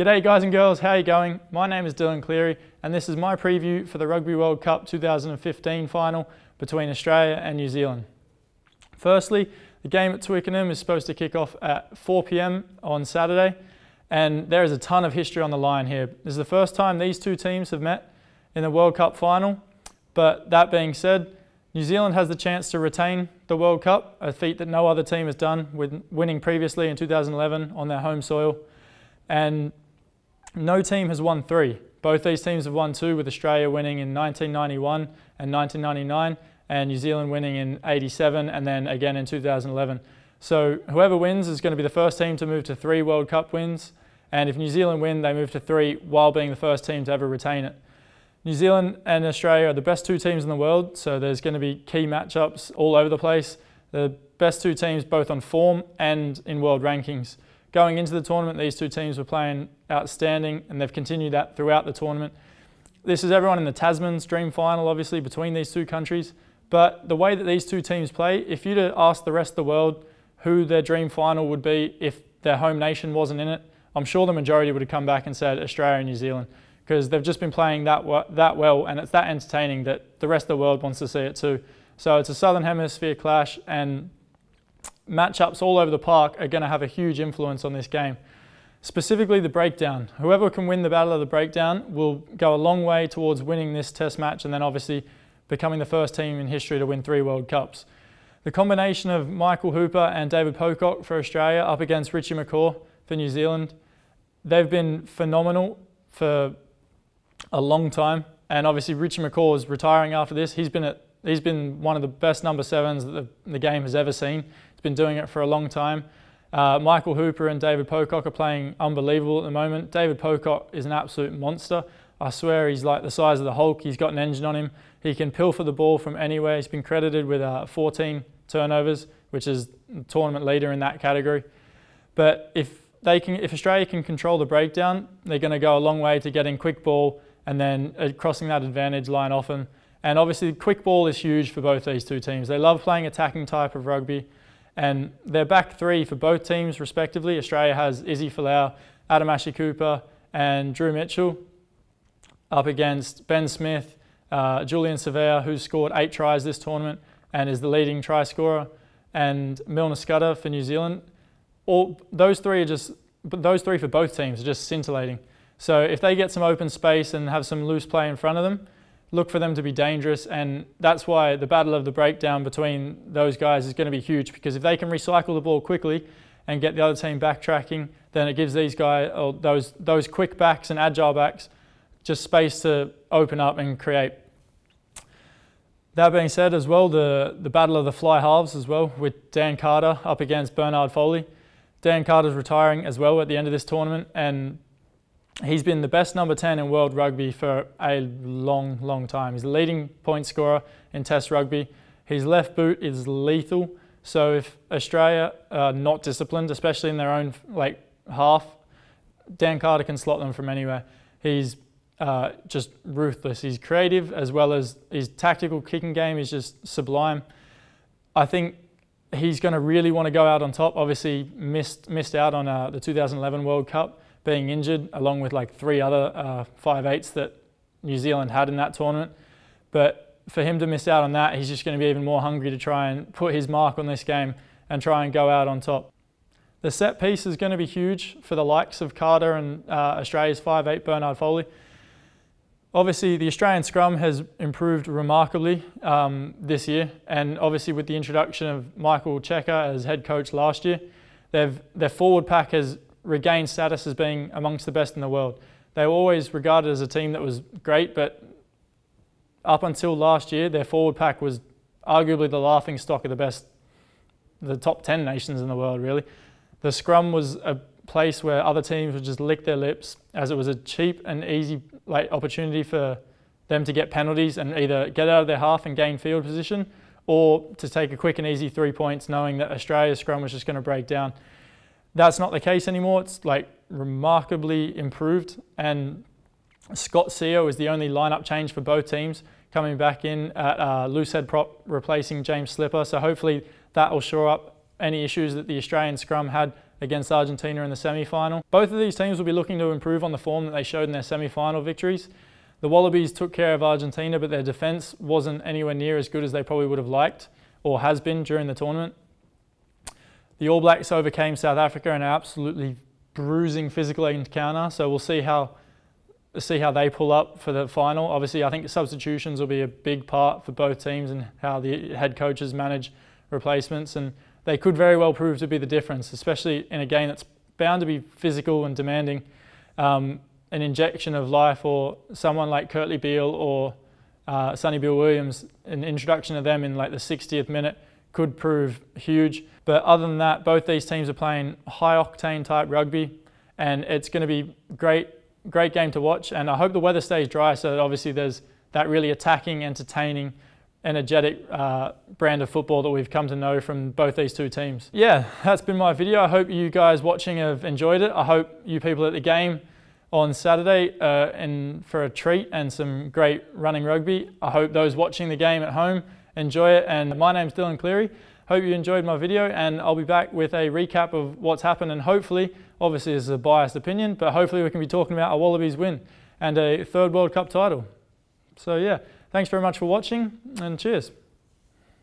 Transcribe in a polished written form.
G'day guys and girls, how are you going? My name is Dylan Cleary and this is my preview for the Rugby World Cup 2015 final between Australia and New Zealand. Firstly, the game at Twickenham is supposed to kick off at 4 p.m. on Saturday, and there is a ton of history on the line here. This is the first time these two teams have met in the World Cup final, but that being said, New Zealand has the chance to retain the World Cup, a feat that no other team has done, with winning previously in 2011 on their home soil. And no team has won three. Both these teams have won two, with Australia winning in 1991 and 1999, and New Zealand winning in 87 and then again in 2011. So whoever wins is going to be the first team to move to 3 World Cup wins, and if New Zealand win, they move to 3 while being the first team to ever retain it. New Zealand and Australia are the best two teams in the world, so there's going to be key matchups all over the place. The best two teams both on form and in world rankings. Going into the tournament, these two teams were playing outstanding, and they've continued that throughout the tournament. This is everyone in the Tasman's dream final, obviously, between these two countries. But the way that these two teams play, if you'd asked the rest of the world who their dream final would be if their home nation wasn't in it, I'm sure the majority would have come back and said Australia and New Zealand, because they've just been playing that well, and it's that entertaining that the rest of the world wants to see it too. So it's a Southern Hemisphere clash, and matchups all over the park are going to have a huge influence on this game. Specifically the breakdown. Whoever can win the battle of the breakdown will go a long way towards winning this test match, and then obviously becoming the first team in history to win 3 World Cups. The combination of Michael Hooper and David Pocock for Australia up against Richie McCaw for New Zealand, they've been phenomenal for a long time, and obviously Richie McCaw is retiring after this. He's been one of the best number 7s that the game has ever seen. He's been doing it for a long time. Michael Hooper and David Pocock are playing unbelievable at the moment. David Pocock is an absolute monster. I swear he's like the size of the Hulk. He's got an engine on him. He can pilfer the ball from anywhere. He's been credited with 14 turnovers, which is the tournament leader in that category. But if Australia can control the breakdown, they're going to go a long way to getting quick ball and then crossing that advantage line often. And obviously quick ball is huge for both these two teams. They love playing attacking type of rugby, and their back three for both teams respectively. Australia has Izzy Folau, Adam Ashley-Cooper and Drew Mitchell up against Ben Smith, Julian Savea, who's scored 8 tries this tournament and is the leading try scorer, and Milner Scudder for New Zealand. Those three for both teams are just scintillating. So if they get some open space and have some loose play in front of them, look for them to be dangerous, and that's why the battle of the breakdown between those guys is going to be huge, because if they can recycle the ball quickly and get the other team backtracking, then it gives these guys, or those quick backs and agile backs, just space to open up and create. That being said as well, the battle of the fly halves as well, with Dan Carter up against Bernard Foley. Dan Carter's retiring as well at the end of this tournament, and he's been the best number 10 in world rugby for a long, long time. He's the leading point scorer in Test rugby. His left boot is lethal. So if Australia are not disciplined, especially in their own half, Dan Carter can slot them from anywhere. He's just ruthless. He's creative, as well as his tactical kicking game is just sublime. I think he's going to really want to go out on top. Obviously missed out on the 2011 World Cup, being injured, along with 3 other 5/8s that New Zealand had in that tournament. But for him to miss out on that, he's just going to be even more hungry to try and put his mark on this game and try and go out on top. The set piece is going to be huge for the likes of Carter and Australia's 5'8" Bernard Foley. Obviously, the Australian scrum has improved remarkably this year, and obviously with the introduction of Michael Cheika as head coach last year, their forward pack has regained status as being amongst the best in the world. They were always regarded as a team that was great, but up until last year, their forward pack was arguably the laughing stock of the top 10 nations in the world, really. The scrum was a place where other teams would just lick their lips, as it was a cheap and easy opportunity for them to get penalties and either get out of their half and gain field position, or to take a quick and easy 3 points, knowing that Australia's scrum was just going to break down. That's not the case anymore. It's remarkably improved, and Scott Seo is the only lineup change for both teams, coming back in at loose head prop, replacing James Slipper. So hopefully that will shore up any issues that the Australian scrum had against Argentina in the semi-final. Both of these teams will be looking to improve on the form that they showed in their semi-final victories. The Wallabies took care of Argentina, but their defence wasn't anywhere near as good as they probably would have liked or has been during the tournament. The All Blacks overcame South Africa in an absolutely bruising physical encounter, so we'll see how they pull up for the final. Obviously, I think substitutions will be a big part for both teams and how the head coaches manage replacements, and they could very well prove to be the difference, especially in a game that's bound to be physical and demanding. An injection of life, or someone like Kurtley Beale or Sonny Bill Williams, an introduction of them in like the 60th minute could prove huge. But other than that, both these teams are playing high octane type rugby, and it's going to be great game to watch. And I hope the weather stays dry so that obviously there's that really attacking, entertaining, energetic brand of football that we've come to know from both these two teams. Yeah, that's been my video. I hope you guys watching have enjoyed it. I hope you people at the game on Saturday in for a treat and some great running rugby. I hope those watching the game at home enjoy it. And my name's Dylan Cleary. Hope you enjoyed my video, and I'll be back with a recap of what's happened, and hopefully, obviously this is a biased opinion, but hopefully we can be talking about a Wallabies win and a third World Cup title. So yeah, thanks very much for watching, and cheers.